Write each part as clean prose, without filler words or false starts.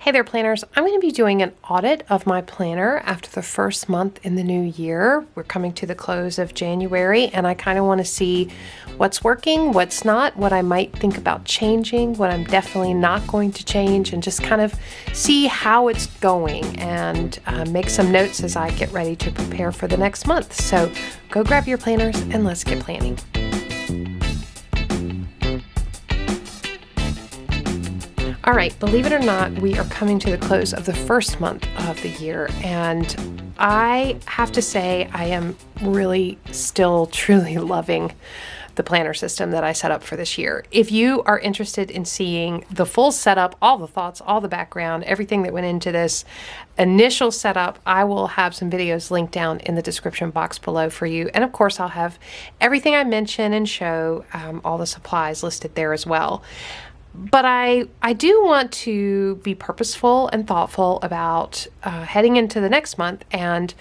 Hey there, planners. I'm going to be doing an audit of my planner after the first month in the new year. We're coming to the close of January, and I kind of want to see what's working, what's not, what I might think about changing, what I'm definitely not going to change, and just kind of see how it's going and make some notes as I get ready to prepare for the next month. So go grab your planners and let's get planning. All right, believe it or not, we are coming to the close of the first month of the year, and I have to say I am really still truly loving the planner system that I set up for this year. If you are interested in seeing the full setup, all the thoughts, all the background, everything that went into this initial setup, I will have some videos linked down in the description box below for you. And of course, I'll have everything I mention and show, all the supplies listed there as well. But I do want to be purposeful and thoughtful about heading into the next month, and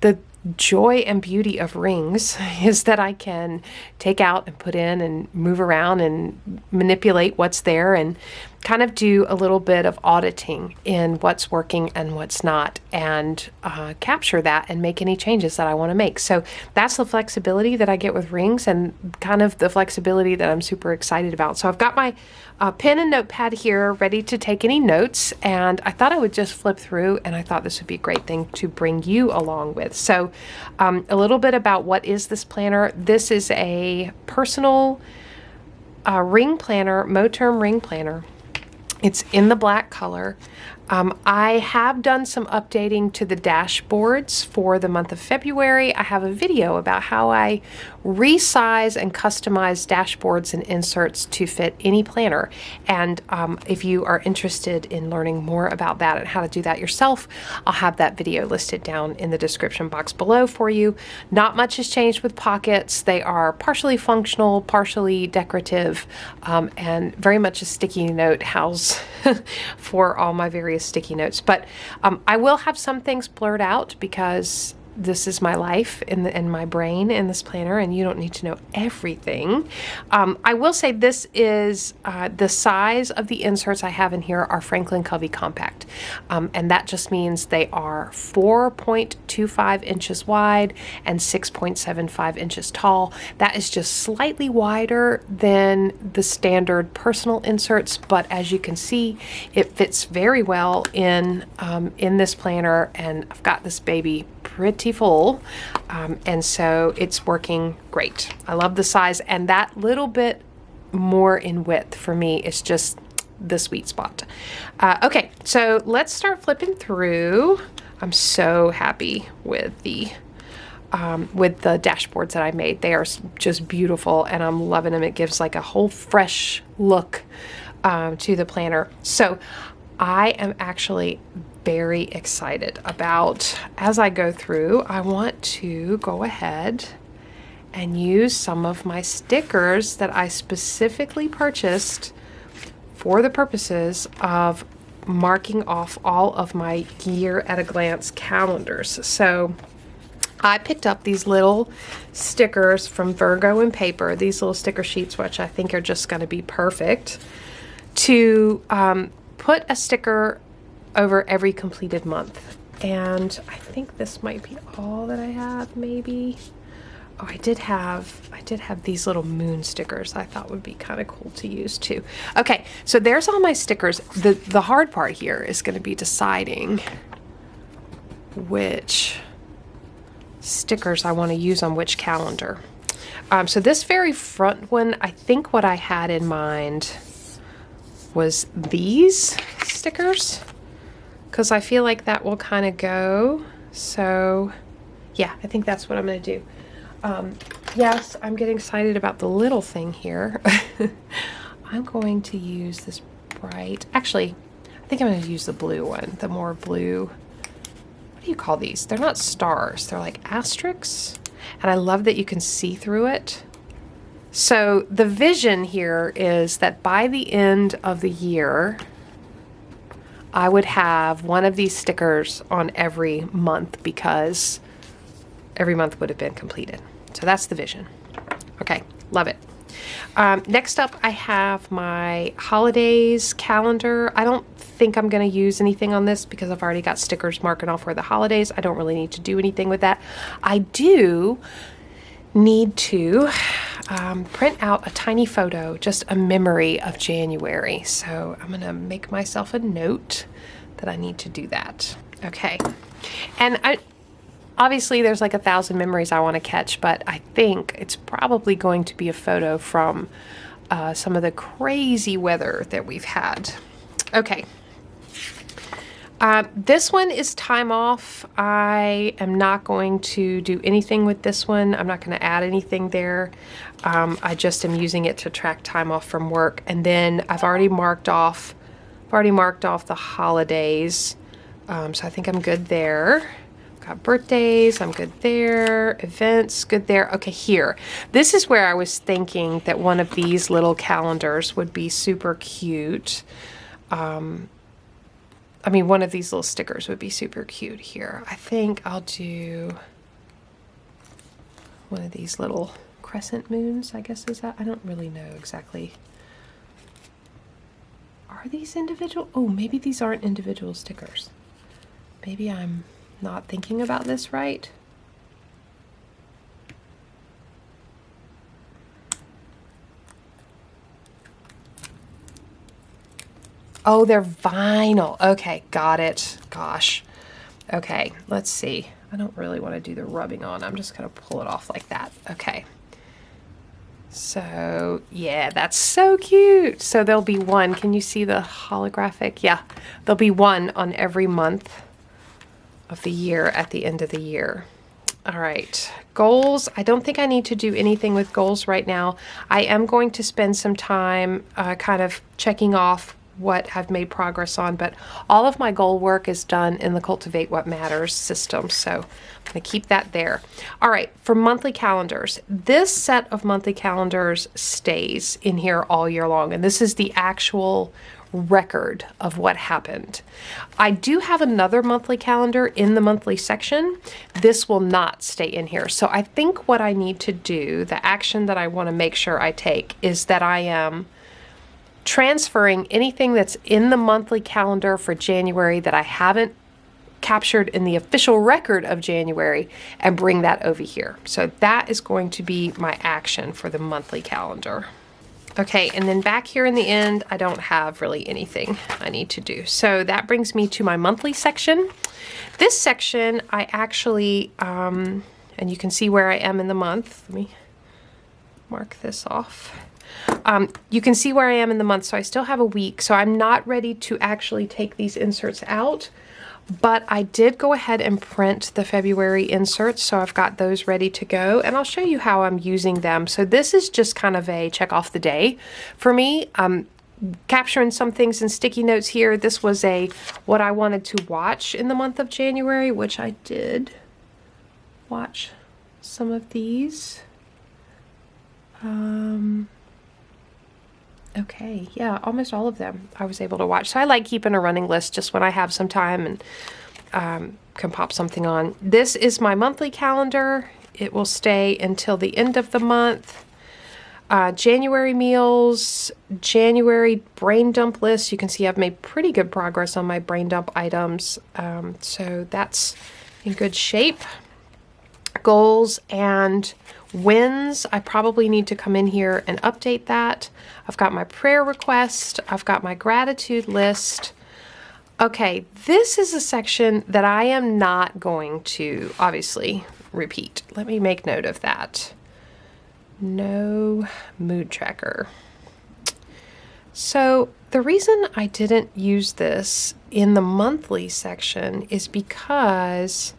the joy and beauty of rings is that I can take out and put in and move around and manipulate what's there and kind of do a little bit of auditing in what's working and what's not, and capture that and make any changes that I want to make. So that's the flexibility that I get with rings, and kind of the flexibility that I'm super excited about. So I've got my pen and notepad here ready to take any notes, and I thought I would just flip through, and I thought this would be a great thing to bring you along with. So a little bit about what is this planner. This is a personal ring planner, Moterm ring planner. It's in the black color. I have done some updating to the dashboards for the month of February. I have a video about how I resize and customize dashboards and inserts to fit any planner. And if you are interested in learning more about that and how to do that yourself, I'll have that video listed down in the description box below for you. Not much has changed with pockets. They are partially functional, partially decorative, and very much a sticky note house for all my various sticky notes. But I will have some things blurred out because this is my life in my brain in this planner, and you don't need to know everything. I will say this is the size of the inserts I have in here are Franklin Covey compact, and that just means they are 4.25 inches wide and 6.75 inches tall. That is just slightly wider than the standard personal inserts, but as you can see, it fits very well in this planner, and I've got this baby pretty full, and so it's working great. I love the size, and that little bit more in width for me is just the sweet spot. Okay, so let's start flipping through. I'm so happy with the dashboards that I made. They are just beautiful, and I'm loving them. It gives like a whole fresh look to the planner. So I am actually very excited about, as I go through, I want to go ahead and use some of my stickers that I specifically purchased for the purposes of marking off all of my year at a glance calendars. So I picked up these little stickers from Virgo and Paper, these little sticker sheets, which I think are just going to be perfect to put a sticker over every completed month. And I think this might be all that I have, maybe. Oh, I did have these little moon stickers I thought would be kind of cool to use too. Okay, so there's all my stickers. The hard part here is going to be deciding which stickers I want to use on which calendar. So this very front one, I think what I had in mind was these stickers, because I feel like that will kind of go. So yeah, I think that's what I'm going to do. Yes, I'm getting excited about the little thing here. I'm going to use this bright, actually, I think I'm going to use the blue one, the more blue. What do you call these? They're not stars, they're like asterisks. And I love that you can see through it. So the vision here is that by the end of the year, I would have one of these stickers on every month, because every month would have been completed. So that's the vision. Okay, love it. Next up, I have my holidays calendar. I don't think think I'm going to use anything on this because I've already got stickers marking off where the holidays. I don't really need to do anything with that. I do need to print out a tiny photo, just a memory of January. So I'm going to make myself a note that I need to do that. Okay. And obviously there's like 1,000 memories I want to catch, but I think it's probably going to be a photo from some of the crazy weather that we've had. Okay. This one is time off. I am not going to do anything with this one. I'm not going to add anything there. I just am using it to track time off from work. And then I've already marked off the holidays. So I think I'm good there. Got birthdays, I'm good there. Events, good there. Okay, here. This is where I was thinking that one of these little calendars would be super cute. I mean, one of these little stickers would be super cute here. I think I'll do one of these little crescent moons, I guess is that? I don't really know exactly. Are these individual? Oh, maybe these aren't individual stickers. Maybe I'm not thinking about this right. Oh, they're vinyl. Okay, got it. Gosh. Okay, let's see. I don't really want to do the rubbing on. I'm just going to pull it off like that. Okay. So, yeah, that's so cute. So there'll be one. Can you see the holographic? Yeah, there'll be one on every month of the year at the end of the year. All right, goals. I don't think I need to do anything with goals right now. I am going to spend some time kind of checking off what I've made progress on, but all of my goal work is done in the Cultivate What Matters system, so I'm going to keep that there. All right, for monthly calendars, this set of monthly calendars stays in here all year long, and this is the actual record of what happened. I do have another monthly calendar in the monthly section. This will not stay in here. So I think what I need to do, the action that I want to make sure I take, is that I am transferring anything that's in the monthly calendar for January that I haven't captured in the official record of January and bring that over here. So that is going to be my action for the monthly calendar. Okay, and then back here in the end, I don't have really anything I need to do. So that brings me to my monthly section. This section, I actually, and you can see where I am in the month. Let me mark this off. You can see where I am in the month, so I still have a week. So I'm not ready to actually take these inserts out, but I did go ahead and print the February inserts, so I've got those ready to go, and I'll show you how I'm using them. So this is just kind of a check off the day for me. I'm capturing some things in sticky notes here. This was what I wanted to watch in the month of January, which I did watch some of these. Okay, yeah, almost all of them I was able to watch. So I like keeping a running list just when I have some time and can pop something on. This is my monthly calendar. It will stay until the end of the month. January meals, January brain dump list. You can see I've made pretty good progress on my brain dump items. So that's in good shape. Goals and wins. I probably need to come in here and update that. I've got my prayer request. I've got my gratitude list. Okay, this is a section that I am not going to obviously repeat. Let me make note of that. No mood tracker. So the reason I didn't use this in the monthly section is because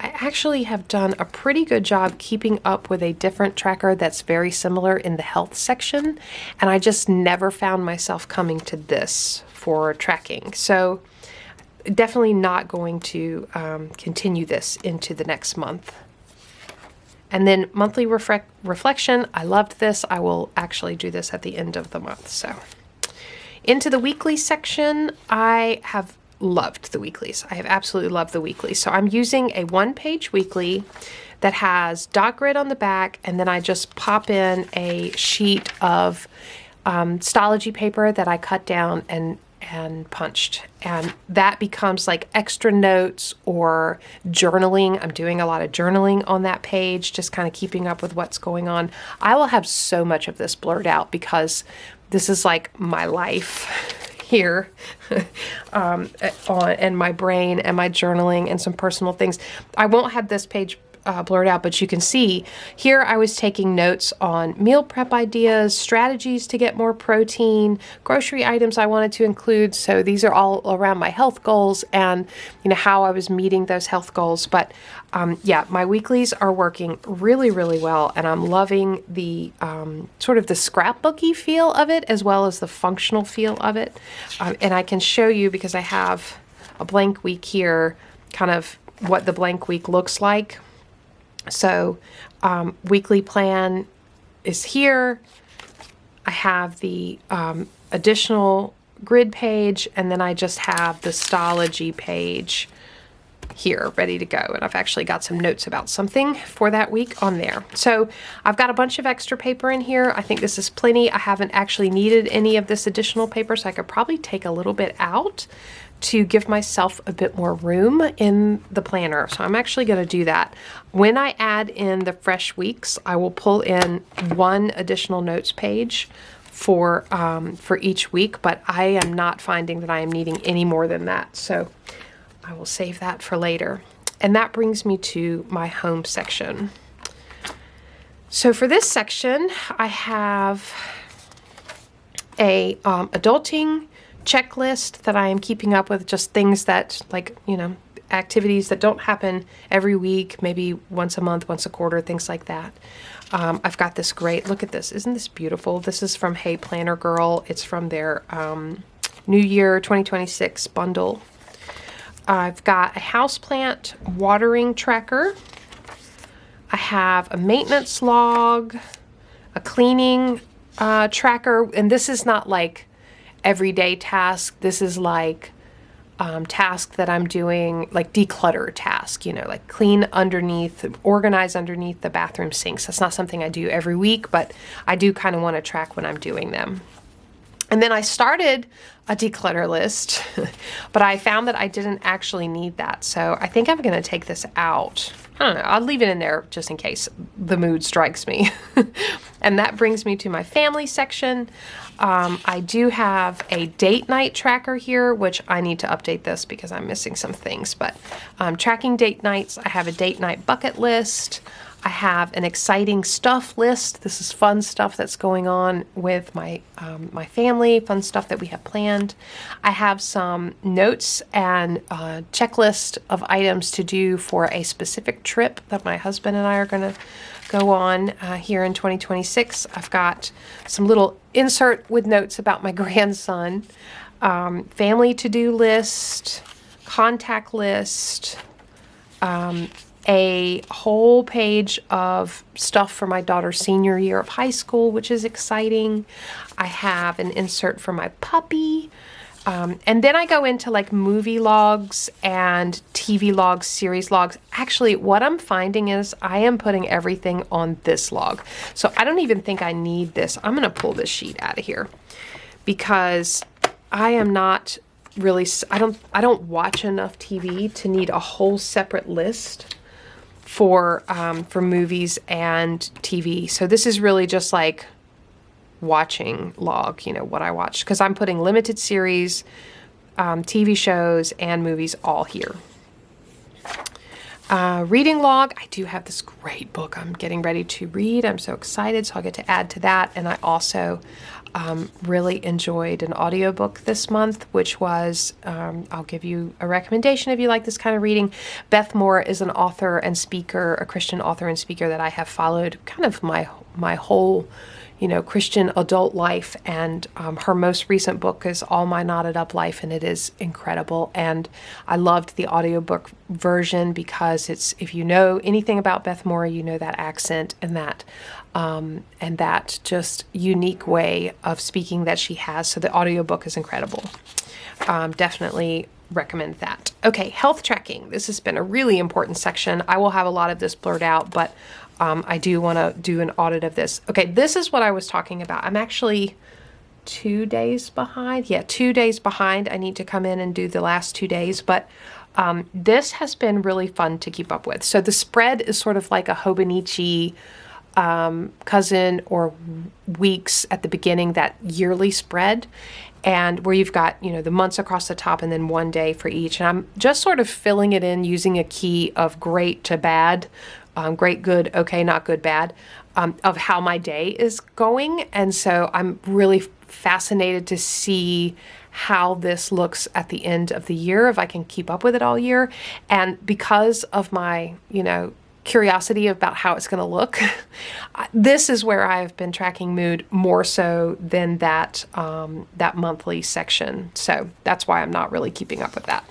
I actually have done a pretty good job keeping up with a different tracker that's very similar in the health section, and I just never found myself coming to this for tracking. So definitely not going to continue this into the next month. And then monthly reflection, I loved this. I will actually do this at the end of the month. So into the weekly section, I have loved the weeklies. I have absolutely loved the weeklies. So I'm using a one-page weekly that has dot grid on the back, and then I just pop in a sheet of Stology paper that I cut down and and punched. And that becomes like extra notes or journaling. I'm doing a lot of journaling on that page, just kind of keeping up with what's going on. I will have so much of this blurred out because this is like my life here and my brain and my journaling and some personal things. I won't have this page blurred out, but you can see here I was taking notes on meal prep ideas, strategies to get more protein, grocery items I wanted to include. So these are all around my health goals and how I was meeting those health goals. But yeah, my weeklies are working really, really well, and I'm loving the sort of the scrapbooky feel of it as well as the functional feel of it. And I can show you, because I have a blank week here, kind of what the blank week looks like. So weekly plan is here. I have the additional grid page, and then I just have the Stylogy page here ready to go. And I've actually got some notes about something for that week on there. So I've got a bunch of extra paper in here. I think this is plenty. I haven't actually needed any of this additional paper, so I could probably take a little bit out to give myself a bit more room in the planner. So I'm actually going to do that. When I add in the fresh weeks, I will pull in one additional notes page for each week, but I am not finding that I am needing any more than that. So I will save that for later. And that brings me to my home section. So for this section, I have a adulting checklist that I am keeping up with, just things that, like, activities that don't happen every week, maybe once a month, once a quarter, things like that. I've got this great, look at this, isn't this beautiful? This is from Hey Planner Girl. It's from their New Year 2026 bundle. I've got a houseplant watering tracker. I have a maintenance log, a cleaning tracker, and this is not like everyday task. This is like task that I'm doing, like declutter task, like clean underneath, organize underneath the bathroom sinks. That's not something I do every week, but I do kind of want to track when I'm doing them. And then I started a declutter list, but I found that I didn't actually need that. So I think I'm going to take this out. I don't know. I'll leave it in there just in case the mood strikes me. And that brings me to my family section. I do have a date night tracker here, which I need to update this because I'm missing some things. But tracking date nights, I have a date night bucket list. I have an exciting stuff list. This is fun stuff that's going on with my my family, fun stuff that we have planned. I have some notes and checklist of items to do for a specific trip that my husband and I are going to go on here in 2026. I've got some little insert with notes about my grandson, family to-do list, contact list, a whole page of stuff for my daughter's senior year of high school, which is exciting. I have an insert for my puppy. And then I go into like movie logs and TV logs, series logs. Actually, what I'm finding is I am putting everything on this log. So I don't even think I need this. I'm going to pull this sheet out of here because I am not really, I don't watch enough TV to need a whole separate list for movies and TV. So this is really just like watching log, what I watched, because I'm putting limited series, TV shows, and movies all here. Reading log, I do have this great book I'm getting ready to read. I'm so excited, so I'll get to add to that. And I also really enjoyed an audiobook this month, which was, I'll give you a recommendation if you like this kind of reading. Beth Moore is an author and speaker, a Christian author and speaker that I have followed kind of my whole Christian adult life, and her most recent book is All My Knotted Up Life, and it is incredible. And I loved the audiobook version because it's, if you know anything about Beth Moore, you know that accent and that just unique way of speaking that she has. So the audiobook is incredible. Definitely recommend that. Okay, health tracking. This has been a really important section. I will have a lot of this blurred out, but I do want to do an audit of this. Okay, this is what I was talking about. I'm actually 2 days behind. Yeah, 2 days behind. I need to come in and do the last 2 days, but this has been really fun to keep up with. So the spread is sort of like a Hobonichi cousin or weeks at the beginning, that yearly spread, and where you've got, you know, the months across the top and then 1 day for each. And I'm just sort of filling it in using a key of great to bad, great, good, okay, not good, bad, of how my day is going. And so I'm really fascinated to see how this looks at the end of the year, if I can keep up with it all year. And because of my, you know, curiosity about how it's going to look, this is where I've been tracking mood more so than that that monthly section. So that's why I'm not really keeping up with that.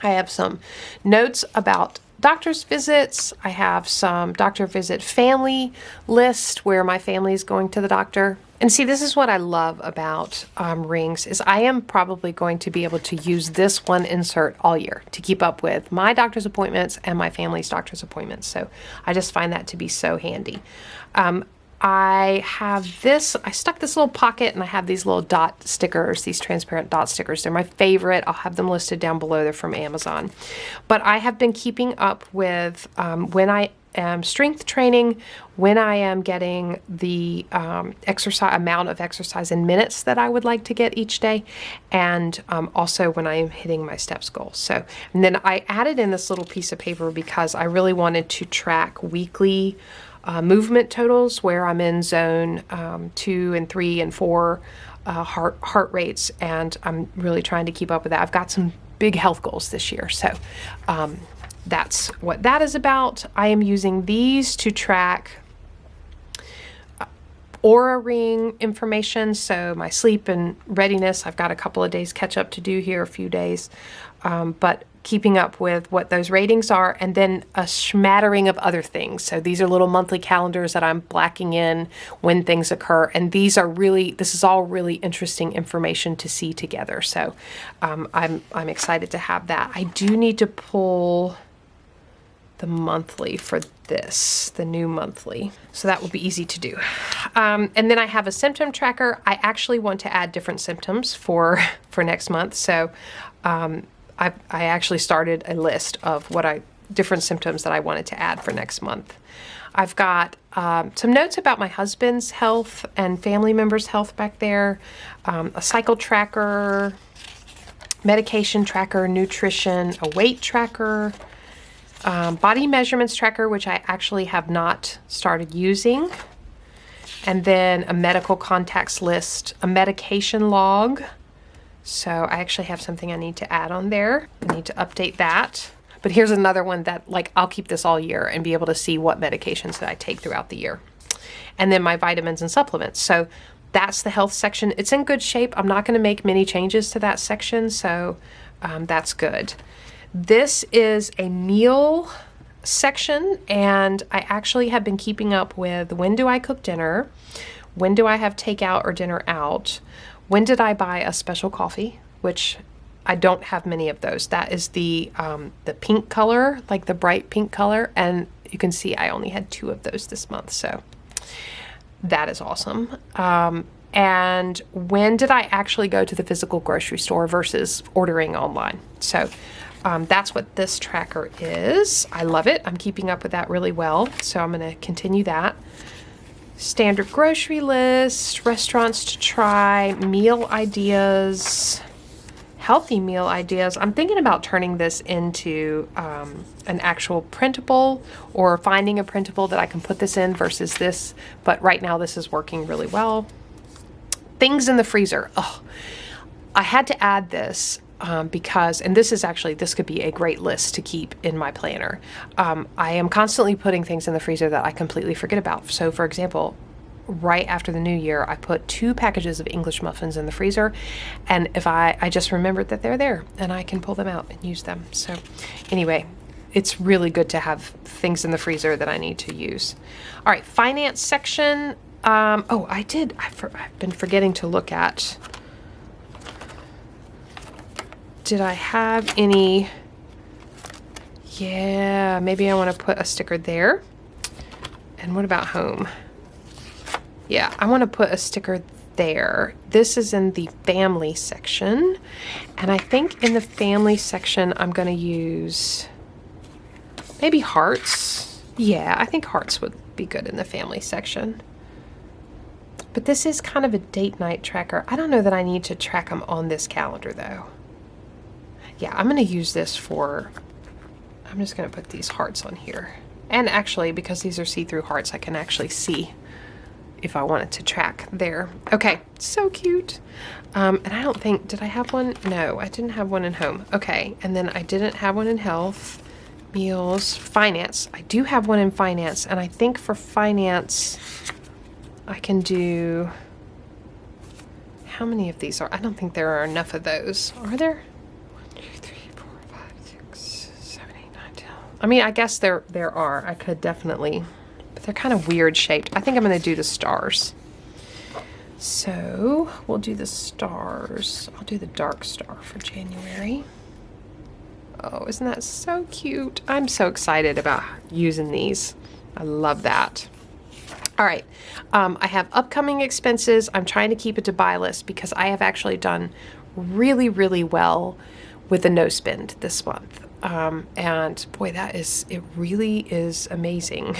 I have some notes about doctor's visits. I have some doctor visit family list where my family is going to the doctor. And see, this is what I love about rings, is I am probably going to be able to use this one insert all year to keep up with my doctor's appointments and my family's doctor's appointments. So I just find that to be so handy. I have this, I stuck this little pocket, and I have these little dot stickers, these transparent dot stickers. They're my favorite. I'll have them listed down below. They're from Amazon. But I have been keeping up with when I am strength training, when I am getting the exercise amount of exercise in minutes that I would like to get each day, and also when I am hitting my steps goal. So, and then I added in this little piece of paper because I really wanted to track weekly movement totals, where I'm in zone 2 and 3 and 4 heart rates, and I'm really trying to keep up with that. I've got some big health goals this year, so that's what that is about. I am using these to track Aura Ring information, so my sleep and readiness. I've got a couple of days catch up to do here, a few days, but keeping up with what those ratings are, and then a smattering of other things. So these are little monthly calendars that I'm blacking in when things occur, and this is all really interesting information to see together. So I'm excited to have that. I do need to pull the monthly for this, the new monthly. So that will be easy to do. And then I have a symptom tracker. I actually want to add different symptoms for next month. So I actually started a list of different symptoms that I wanted to add for next month. I've got some notes about my husband's health and family members' health back there, a cycle tracker, medication tracker, nutrition, a weight tracker, body measurements tracker, which I actually have not started using, and then a medical contacts list, a medication log. So I actually have something I need to add on there. I need to update that. But here's another one that, like, I'll keep this all year and be able to see what medications that I take throughout the year. And then my vitamins and supplements. So that's the health section. It's in good shape. I'm not going to make many changes to that section, so that's good. This is a meal section, and I actually have been keeping up with when do I cook dinner, when do I have takeout or dinner out, when did I buy a special coffee, which I don't have many of those. That is the pink color, like the bright pink color, and you can see I only had 2 of those this month, so that is awesome. And when did I actually go to the physical grocery store versus ordering online? So that's what this tracker is. I love it. I'm keeping up with that really well, so I'm going to continue that. Standard grocery list, restaurants to try, meal ideas, healthy meal ideas. I'm thinking about turning this into an actual printable, or finding a printable that I can put this in versus this, but right now this is working really well. Things in the freezer. Oh, I had to add this because, and this could be a great list to keep in my planner. I am constantly putting things in the freezer that I completely forget about. So for example, right after the new year, I put 2 packages of English muffins in the freezer, and if I just remembered that they're there and I can pull them out and use them. So anyway, it's really good to have things in the freezer that I need to use. All right, finance section. I've been forgetting to look at, did I have any? Yeah, maybe I want to put a sticker there. And what about home? Yeah, I want to put a sticker there. This is in the family section. And I think in the family section, I'm going to use maybe hearts. Yeah, I think hearts would be good in the family section. But this is kind of a date night tracker. I don't know that I need to track them on this calendar though. Yeah, I'm going to use this for, I'm just going to put these hearts on here. And actually, because these are see-through hearts, I can actually see if I wanted to track there. Okay, so cute. And I don't think, did I have one? No, I didn't have one in home. Okay, and then I didn't have one in health, meals, finance. I do have one in finance, and I think for finance, I can do, how many of these are? I don't think there are enough of those. Are there? 1, 2, 3, 4, 5, 6, 7, 8, 9, 10. I mean, I guess there are. I could definitely, but they're kind of weird shaped. I think I'm going to do the stars. So we'll do the stars. I'll do the dark star for January. Oh, isn't that so cute? I'm so excited about using these. I love that. All right, I have upcoming expenses. I'm trying to keep it to buy list because I have actually done really, really well with the no spend this month. And boy, it really is amazing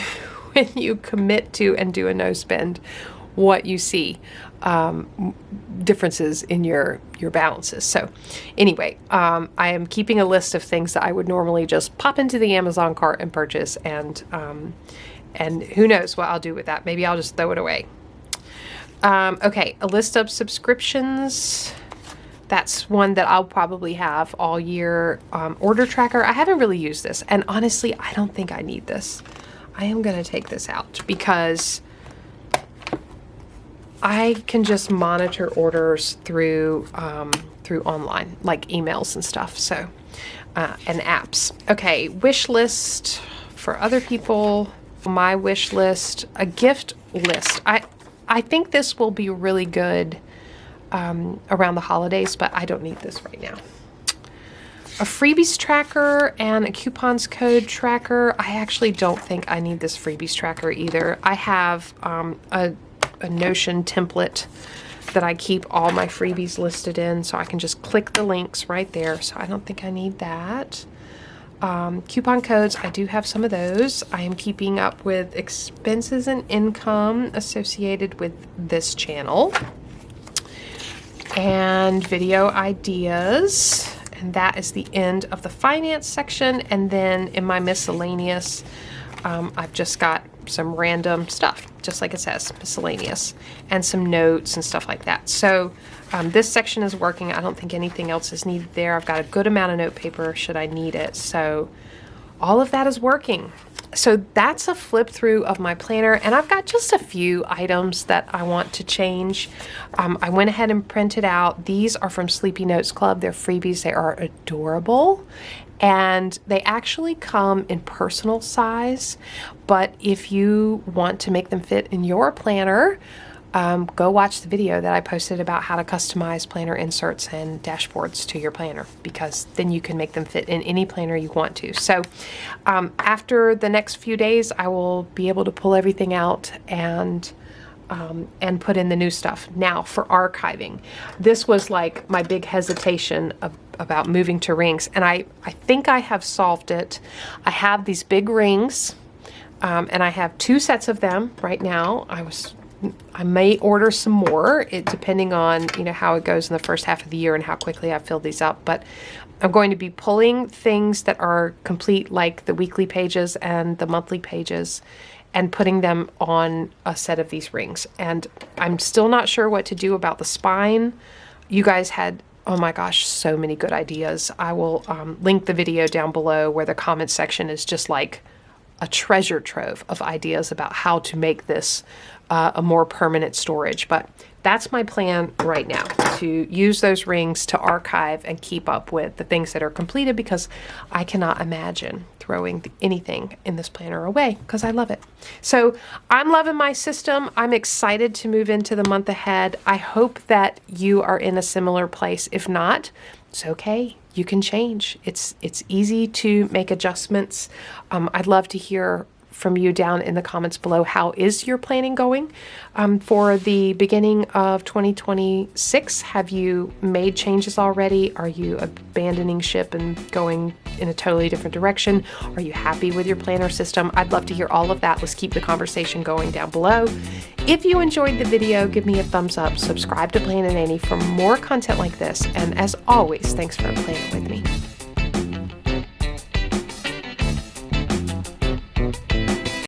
when you commit to and do a no spend, what you see, differences in your balances. So anyway, I am keeping a list of things that I would normally just pop into the Amazon cart and purchase, and who knows what I'll do with that. Maybe I'll just throw it away. Okay, a list of subscriptions. That's one that I'll probably have all year. Order tracker. I haven't really used this. And honestly, I don't think I need this. I am going to take this out because I can just monitor orders through online, like emails and stuff. So, and apps. Okay, wish list for other people. My wish list, a gift list. I think this will be really good around the holidays, but I don't need this right now. A freebies tracker and a coupons code tracker. I actually don't think I need this freebies tracker either. I have a Notion template that I keep all my freebies listed in, so I can just click the links right there. So I don't think I need that. Coupon codes, I do have some of those. I am keeping up with expenses and income associated with this channel. And video ideas. And that is the end of the finance section. And then in my miscellaneous, I've just got some random stuff, just like it says, miscellaneous, and some notes and stuff like that. So this section is working. I don't think anything else is needed there. I've got a good amount of note paper should I need it. So all of that is working. So that's a flip through of my planner, and I've got just a few items that I want to change. I went ahead and printed out. These are from Sleepy Notes Club. They're freebies. They are adorable. And they actually come in personal size, but if you want to make them fit in your planner, go watch the video that I posted about how to customize planner inserts and dashboards to your planner, because then you can make them fit in any planner you want to. So after the next few days, I will be able to pull everything out and put in the new stuff. Now for archiving, this was like my big hesitation about moving to rings, and I think I have solved it. I have these big rings, and I have 2 sets of them right now. I may order some more, depending on how it goes in the first half of the year and how quickly I fill these up. But I'm going to be pulling things that are complete, like the weekly pages and the monthly pages, and putting them on a set of these rings. And I'm still not sure what to do about the spine. You guys had, oh my gosh, so many good ideas. I will link the video down below where the comment section is just like a treasure trove of ideas about how to make this a more permanent storage. But that's my plan right now, to use those rings to archive and keep up with the things that are completed, because I cannot imagine throwing anything in this planner away, because I love it. So I'm loving my system. I'm excited to move into the month ahead. I hope that you are in a similar place. If not, it's okay. You can change. It's easy to make adjustments. I'd love to hear from you down in the comments below. How is your planning going for the beginning of 2026? Have you made changes already? Are you abandoning ship and going in a totally different direction? Are you happy with your planner system? I'd love to hear all of that. Let's keep the conversation going down below. If you enjoyed the video, give me a thumbs up, subscribe to Planning Annie for more content like this, and as always, thanks for planning with me.